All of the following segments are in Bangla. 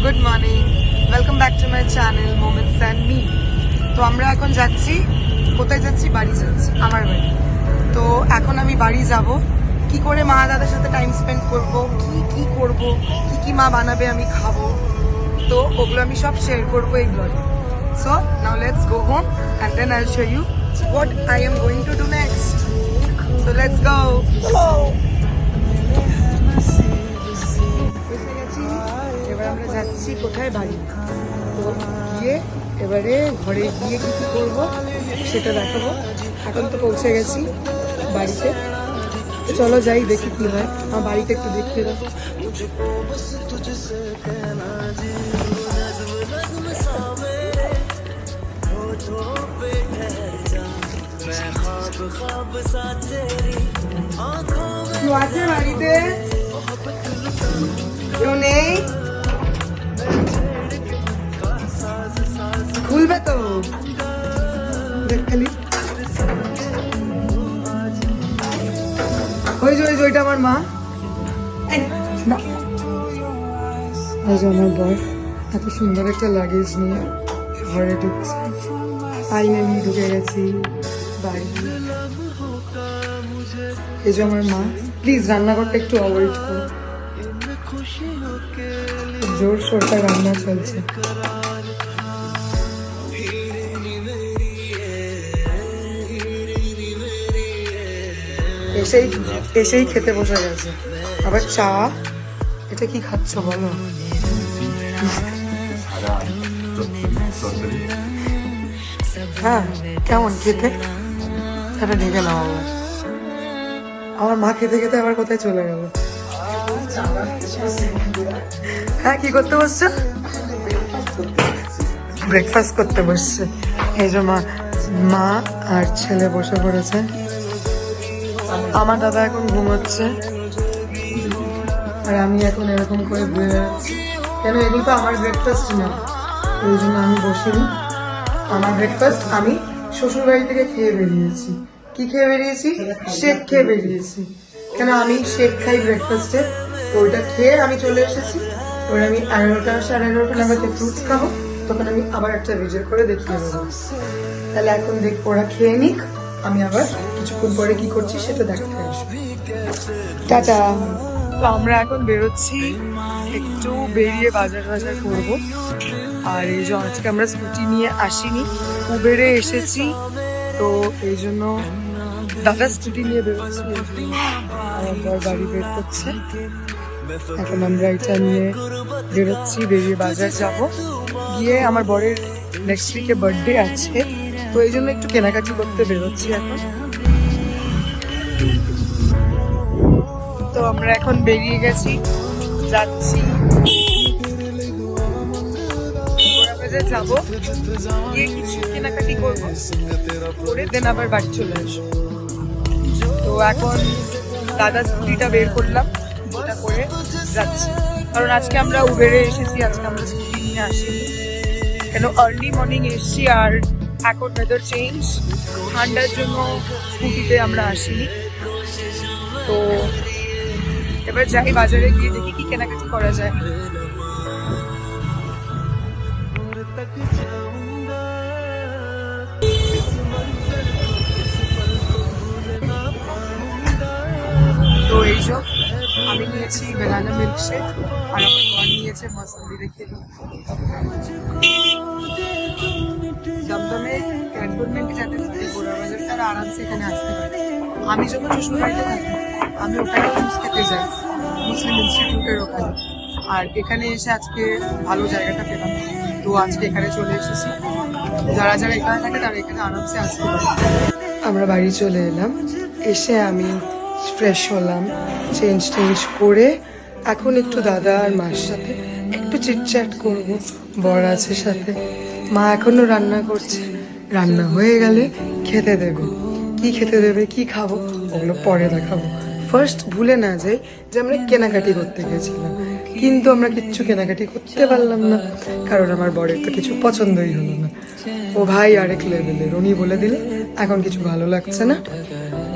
Good morning, welcome back to my channel moments and me. তো আমরা এখন যাচ্ছি, কোথায় যাচ্ছি? বাড়ি যাচ্ছি, আমার বাড়ি। তো এখন আমি বাড়ি যাব, কি করে মা দাদার সাথে টাইম স্পেন্ড করব, কি করব, কি মা বানাবে আমি খাবো, তো ওগুলো আমি সব শেয়ার করবো এই ব্লগে। So now let's go home and then I will show you what I am going to do next. So let's go. এবার আমরা যাচ্ছি কোথায়? বাড়ি। তো গিয়ে এবারে ঘরে গিয়ে কি করবো সেটা দেখাবো। এখন তো পৌঁছে গেছি বাড়িতে, চলো যাই দেখি কি হয়। আমার বাড়িতে একটু দেখিয়ে দাও। কেউ আছে বাড়িতে? কেউ নেই? খুলবে তো দেখ খালি। ওই যে ওইটা আমার মা, আমার বর এত সুন্দর একটা লাগেজ নিয়ে ঘরে ঢুকছে। ফাইনালি ঢুকে গেছি বাড়ি। এই যে আমার মা। প্লিজ রান্নাঘরটা একটু অ্যাভয়েড করো, জোর সোরটা রান্না চলছে। এসেই খেতে বসে গেছে, আবার চা। এটা কি খাচ্ছ বলো? হ্যাঁ, কেমন খেতে? সেটা ঢেকে নাও। আমার মা খেতে খেতে আবার কোথায় চলে গেল। হ্যাঁ, কি করতে বসছো? ব্রেকফাস্ট করতে বসছে। এই যে মা আর ছেলে বসে পড়েছে। আমার দাদা এখন ঘুমোচ্ছে আর আমি এখন এরকম করে বেরোচ্ছি। কেন? এগুলো তো আমার ব্রেকফাস্ট না, ওই জন্য আমি বসিনি। আমার ব্রেকফাস্ট আমি শ্বশুর বাড়ি থেকে খেয়ে বেরিয়েছি। কি খেয়ে বেরিয়েছি? শেক খেয়ে বেরিয়েছি। কেন? আমি শেক খাই ব্রেকফাস্টে, তো ওইটা খেয়ে আমি চলে এসেছি। ওর আমি 11টা সাড়ে 11টা নাগাদ ফ্রুটস খাবো, তখন আমি আবার একটা ভিডিও করে দেখিয়ে দেবো। তাহলে এখন দেখ, ওরা খেয়ে নিক, আমি আবার কিছুক্ষণ পরে কি করছি সেটা দেখাতে আসবো। টাটা। তো আমরা এখন বেরোচ্ছি, একটু বেরিয়ে বাজার করবো। আর এই যে আজকে আমরা স্কুটি নিয়ে আসিনি, উবেরে এসেছি, তো এই জন্য দাদা স্কুটি নিয়ে বেরোচ্ছি। আমার বর গাড়ি বের করছে। এখন আমরা এটা নিয়ে বেরোচ্ছি, বেরিয়ে বাজার যাব। গিয়ে আমার বরের নেক্সট উইকে বার্থডে আছে, তো এই জন্য একটু কেনাকাটি করতে বেরোচ্ছি এখন। তো আমরা এখন বেরিয়ে গেছি, যাচ্ছি, যাবো, গিয়ে কিছু কেনাকাটি করবো, করে দেন আবার বাড়ি চলে আসবো। তো এখন দাদা স্কুটিটা বের করলাম, ওটা করে যাচ্ছি। কারণ আজকে আমরা উবেরে এসেছি, আজকে আমরা স্কুটি নিয়ে আসিনি। কেন? আর্লি মর্নিং এসছি আর এখন ওয়েদার চেঞ্জ, ঠান্ডার জন্য স্কুটিতে আমরা আসিনি। তো এবার যাই বাজারে, গিয়ে দেখি কি কেনাকাটি করা যায়। তো এইসব আমি নিয়েছি বেলানা মিল্কশেক, আর আমার বর নিয়েছে মৌসুমি। রেখে দমদমে ক্যান্টনমেন্টে যাতে গোড়া বাজার, তারা আরামসে এখানে আসতে পারে। আমি যখন শ্বশুর বাড়িতে থাকি, আমি ওখানে জুস খেতে যাই, মুসলিম ইনস্টিটিউটের ওখানে। আর এখানে এসে আজকে ভালো জায়গাটা পেলাম, তো আজকে এখানে চলে এসেছি। যারা যারা এখানে থাকে তারা এখানে আরামসে আসতে পারে। আমরা বাড়ি চলে এলাম, এসে আমি ফ্রেশ হলাম, চেঞ্জ করে এখন একটু দাদা আর মার সাথে একটু চিটচ্যাট করবো। বর আছে সাথে, মা এখনো রান্না করছে, রান্না হয়ে গেলে খেতে দেবে। কি খেতে দেবে, কি খাবো, ওগুলো পরে দেখাবো। ফার্স্ট ভুলে না যাই যে আমরা কেনাকাটি করতে গেছিলাম, কিন্তু আমরা কিচ্ছু কেনাকাটি করতে পারলাম না, কারণ আমার বরের তো কিছু পছন্দই হলো না। ও ভাই আরেক লেভেলের, উনি বলে দিলে এখন কিছু ভালো লাগছে না।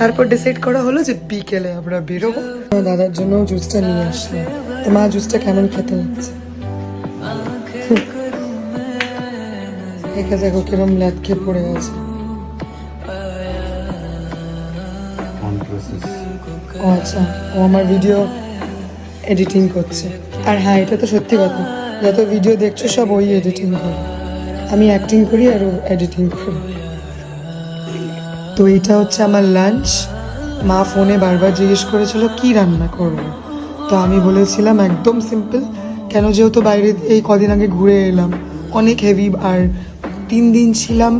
তারপর ডিসাইড করা হলো যে বিকেলে আমরা বেরোবো। দাদার জন্য জুসটা নিয়ে আসলাম। তো মা, জুসটা কেমন খেতে লাগছে? একে দেখো কিরম ল্যাটকে পড়ে আছে। ও আচ্ছা, ও আমার ভিডিও এডিটিং করছে। আর হ্যাঁ, এটা তো সত্যি কথা, যত ভিডিও দেখছো সব ওই এডিটিং করে, আমি অ্যাক্টিং করি আর ও এডিটিং করি। তো এটা হচ্ছে আমার লাঞ্চ। মা ফোনে বারবার জিজ্ঞেস করেছিল কি রান্না করব, তো আমি বলেছিলাম একদম সিম্পল, কেন যেহেতু বাইরে এই কদিন আগে ঘুরে এলাম, অনেক হেভি, আর 3 দিন ছিলাম,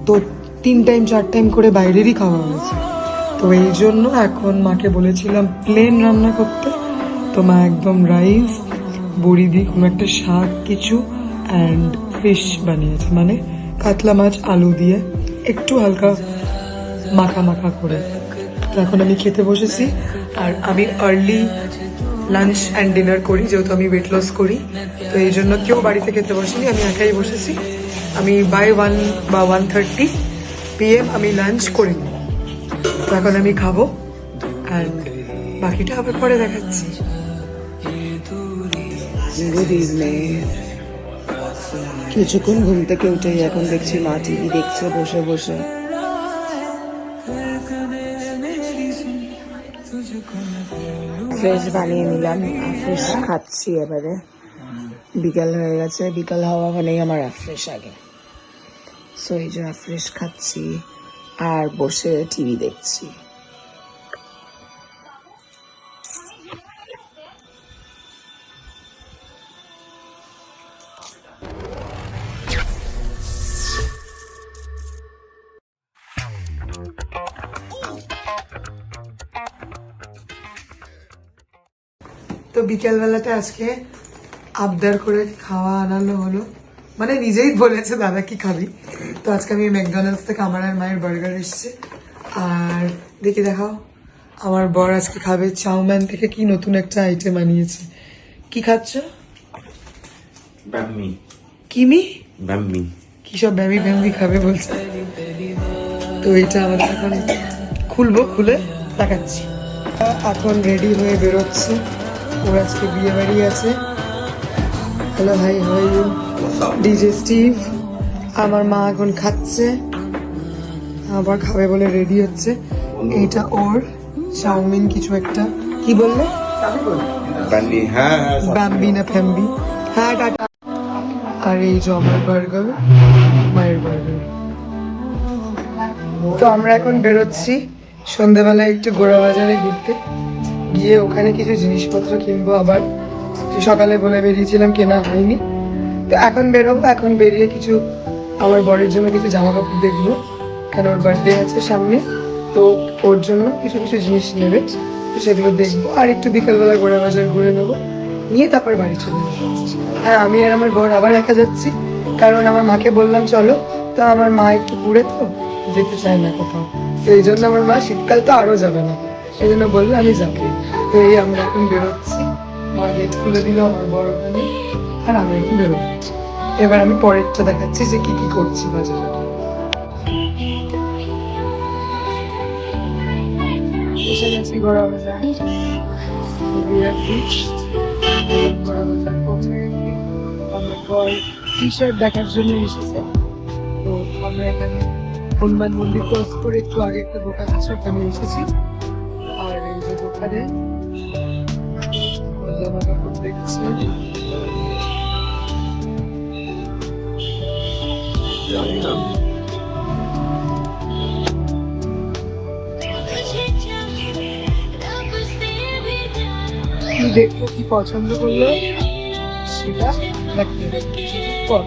তো 3 টাইম 4 টাইম করে বাইরেরই খাওয়া হয়েছে। তো এই জন্য এখন মাকে বলেছিলাম প্লেন রান্না করতে, তো মা একদম রাইস, বড়ি দিয়ে কোনো একটা শাক কিছু অ্যান্ড ফিশ বানিয়েছে, মানে কাতলা মাছ আলু দিয়ে একটু হালকা মাখা মাখা করে। তো এখন আমি খেতে বসেছি, আর আমি আর্লি লাঞ্চ অ্যান্ড ডিনার করি, যেহেতু আমি ওয়েট লস করি, তো এই জন্য কেউ বাড়িতে খেতে বসেনি, আমি একাই বসেছি। আমি বাই 1 বা 1:30 PM আমি লাঞ্চ করে নিই। তো এখন আমি খাবো, অ্যান্ড বাকিটা আবার পরে দেখাচ্ছি। Good evening. কিছুক্ষণ ঘুম থেকে উঠেই এখন দেখছি মা টিভি দেখছে বসে বসে। ফ্রেশ বানিয়ে নিলাম, ফ্রেশ খাচ্ছি এবারে। বিকাল হয়ে গেছে, বিকাল হওয়া মানেই আমার ফ্রেশ আগে, সো এই যে ফ্রেশ খাচ্ছি আর বসে টিভি দেখছি। তো বিকেলবেলাতে আজকে আবদার করে খাওয়া আনানো হলো, মানে নিজেই বলেছে দাদা কি খাবি, তো আজকে আমি ম্যাকডোনাল্ডস থেকে আমার আর মায়ের বার্গার এসছে। আর দেখি দেখাও, আমার বর আজকে খাবে চাউম্যান থেকে কি নতুন একটা আইটেম আনিয়েছে। কি খাচ্ছ? ব্যাম্মি। কিমি? ব্যাম্মি। কি সব ব্যামি ব্যামি খাবে বলছে। তো এটা আমাদের এখন খুলবো, খুলে দেখাচ্ছি। এখন রেডি হয়ে বেরোচ্ছে, ওর আজকে বিয়ে বাড়ি আছে। হ্যালো ভাই, how are you? DJ Steve. আমার মা এখন খাচ্ছে, আবার খাবে বলে রেডি হচ্ছে। এইটা ওর চাউমিন কিছু একটা, কি বললে? ব্যাম্মি, হ্যাঁ ব্যাম্বি না ফ্যাম্বি, হ্যাঁ টাটা। আর এই যে আমার বার্গার, মায়ের বার্গার। তো আমরা এখন বেরোচ্ছি সন্ধ্যেবেলায় একটু গোড়া বাজারে ঘুরতে, গিয়ে ওখানে কিছু জিনিসপত্র কিনবো। আবার সকালে বলে বেরিয়েছিলাম, কেনা হয়নি। তো এখন বেরোবো, এখন বেরিয়ে কিছু আমার বরের জন্য কিছু জামা কাপড় দেখবো, কারণ ওর বার্থডে আছে সামনে, তো ওর জন্য কিছু কিছু জিনিস নেবে, তো সেগুলো দেখবো। আর একটু বিকালবেলা গোড়া বাজার ঘুরে নেবো, নিয়ে তারপর বাড়ি চলে যাবো। হ্যাঁ, আমি আর আমার বর আবার একা যাচ্ছি, কারণ আমার মাকে বললাম চলো, তো আমার মা একটু ঘুরে তো যেতে চায় না কোথাও, তো এই জন্য আমার মা শীতকাল তো আরো যাবে না, সেই জন্য বললো আমি যাবো। তো এই আমরা এখন বেরোচ্ছি, মা গেট খুলে দিল আমার বড় ওখানে, আর আমি এখন বেরোবো। এবার আমি পরেরটা দেখাচ্ছি যে কি কি করছি বাজারে। এসে গেছি গোড়া বাজার, গোড়া বাজার পৌঁছে গেছি। আমার বর টি শার্ট দেখার জন্য এসেছে, তো আমরা এখানে হনুমান মন্দির ক্রস করে একটু আগে একটা দোকান আছে, ওখানে এসেছি। আর এই যে দোকানে জামা কাপড় দেখছি। কি দেখবো, কি পছন্দ করলো সেটা দেখতে পর।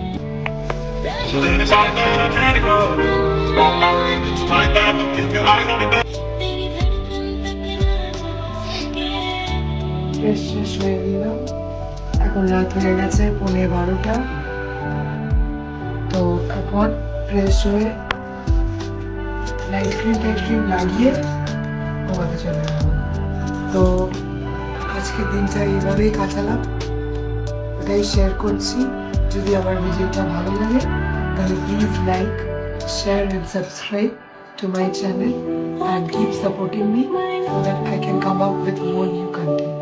শেষ হয়ে গেল, এখন রাত হয়ে গেছে 11:30। তো এখন ফ্রেশ হয়ে নাইট ক্রিম লাগিয়ে ঘুমাতে চলে যাবো। তো আজকের দিনটা এইভাবেই কাটালাম, ওটাই শেয়ার করছি। যদি আমার ভিডিওটা ভালো লাগে তাহলে please like, share and subscribe to my channel and keep supporting me so that I can come up with more new content.